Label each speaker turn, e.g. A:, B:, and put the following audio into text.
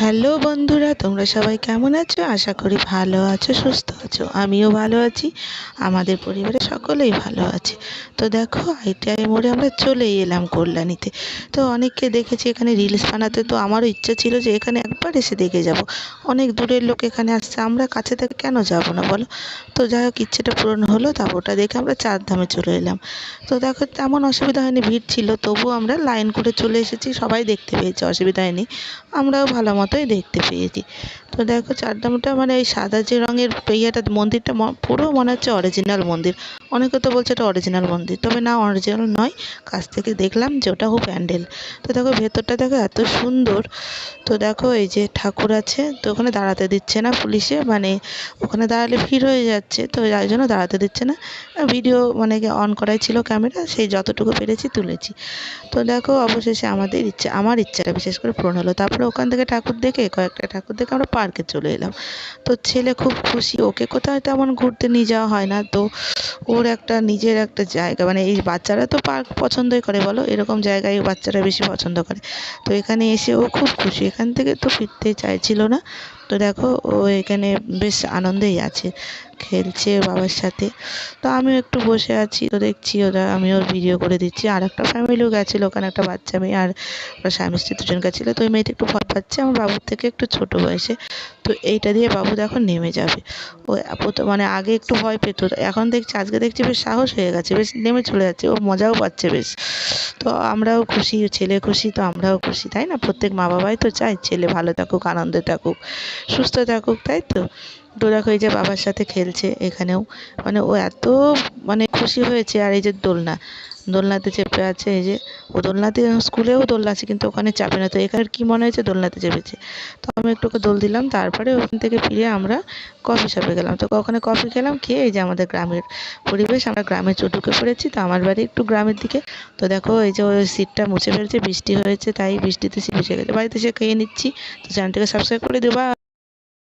A: Hello বন্ধুরা, তোমরা সবাই কেমন আছো? আশা করি ভালো আছো, সুস্থ আছো। আমিও ভালো আছি, আমাদের পরিবারে সকলেই ভালো আছে। তো দেখো, আইটিআই মোড়ে আমরা চলেই এলাম কল্যাণীতে। তো অনেককে দেখেছি এখানে রিলস বানাতে, তো আমারও ইচ্ছা ছিল যে এখানে একবার এসে দেখে যাব। অনেক দূরের লোক এখানে আসছে, আমরা কাছে থেকে কেন যাব না বলো? তো যাই হোক, ইচ্ছেটা পূরণ হলো। তারপর ওটা দেখে আমরা চারধামে চলে এলাম। তো দেখো, তেমন অসুবিধা হয়নি, ভিড় ছিল, তবুও আমরা লাইন করে চলে এসেছি। সবাই দেখতে পেয়েছে, অসুবিধা হয়নি, আমরাও ভালো মতোই দেখতে পেয়েছি। তো দেখো, চারধামটা মানে এই সাদা যে রঙের ইয়েটা, মন্দিরটা পুরো মনে হচ্ছে অরিজিনাল মন্দির। অনেকে তো বলছে এটা অরিজিনাল মন্দির, তবে না, অরিজিনাল নয়। কাছ থেকে দেখলাম যে ওটা খুব প্যান্ডেল। তো দেখো ভেতরটা দেখো এত সুন্দর। তো দেখো এই যে ঠাকুর আছে, তো ওখানে দাঁড়াতে দিচ্ছে না পুলিশে, মানে ওখানে দাঁড়ালে ভিড় হয়ে যাচ্ছে, তো যার জন্য দাঁড়াতে দিচ্ছে না। ভিডিও মানে অন করাই ছিল ক্যামেরা, সেই যতটুকু পেরেছি তুলেছি। তো দেখো, অবশেষে আমার ইচ্ছাটা বিশেষ করে পূরণ হলো। তারপরে ওখান থেকে ঠাকুর দেখে, কয়েকটা ঠাকুর দেখে আমরা পার্কে চলে এলাম। তো ছেলে খুব খুশি, ওকে কোথাও তেমন ঘুরতে নিয়ে যাওয়া হয় না, তো ওর একটা নিজের একটা জায়গা, মানে এই বাচ্চারা তো পার্ক পছন্দই করে বলো, এরকম জায়গায় বাচ্চারা বেশি পছন্দ করে। তো এখানে এসে ও খুব খুশি, এখান থেকে তো ফিরতে চাইছিল না। তো দেখো, ও এখানে বেশ আনন্দেই আছে, খেলছে বাবার সাথে। তো আমিও একটু বসে আছি, তো দেখছি আমি ওর ভিডিও করে দিচ্ছি। আর একটা ফ্যামিলিও গেছিলো, ওখানে একটা বাচ্চা মেয়ে আর ওর স্বামী স্ত্রী দুজন গেছিলো। তো ওই মেয়েটা একটু ভয় পাচ্ছে, আমার বাবুর থেকে একটু ছোট বয়সে। তো এইটা দিয়ে বাবু দেখো নেমে যাবে। ও মানে আগে একটু ভয় পেত, এখন দেখছি, আজকে দেখছি বেশ সাহস হয়ে গেছে, বেশ নেমে চলে যাচ্ছে, ও মজাও পাচ্ছে বেশ। তো আমরাও খুশি, ছেলে খুশি, তো আমরাও খুশি, তাই না? প্রত্যেক মা বাবাই তো চায় ছেলে ভালো থাকুক, আনন্দে থাকুক, সুস্থ থাকুক, তাই তো? তো দেখো, এই যে বাবার সাথে খেলছে এখানেও, মানে ও এত মানে খুশি হয়েছে। আর এই যে দোলনাতে চেপে আছে, এই যে ও দোলনাতে, স্কুলেও দোলনা আছে কিন্তু ওখানে চাপে না, তো এখানে কি মনে হয়েছে দোলনাতে চেপেছে। তো আমি একটু ওকে দোল দিলাম, তারপরে ওখান থেকে ফিরে আমরা কফি শপে গেলাম। তো ওখানে কফি খেলাম, খেয়ে এই যে আমাদের গ্রামের পরিবেশ, আমরা গ্রামে ঢুকে পড়েছি। তো আমার বাড়ি একটু গ্রামের দিকে। তো দেখো, এই যে ওই সিটটা মুছে ফেলছে, বৃষ্টি হয়েছে তাই বৃষ্টিতে ভিজে গেছে। বাড়িতে এসে খেয়ে নিচ্ছি। তো চ্যানেলটাকে সাবস্ক্রাইব করে দিও। বাই।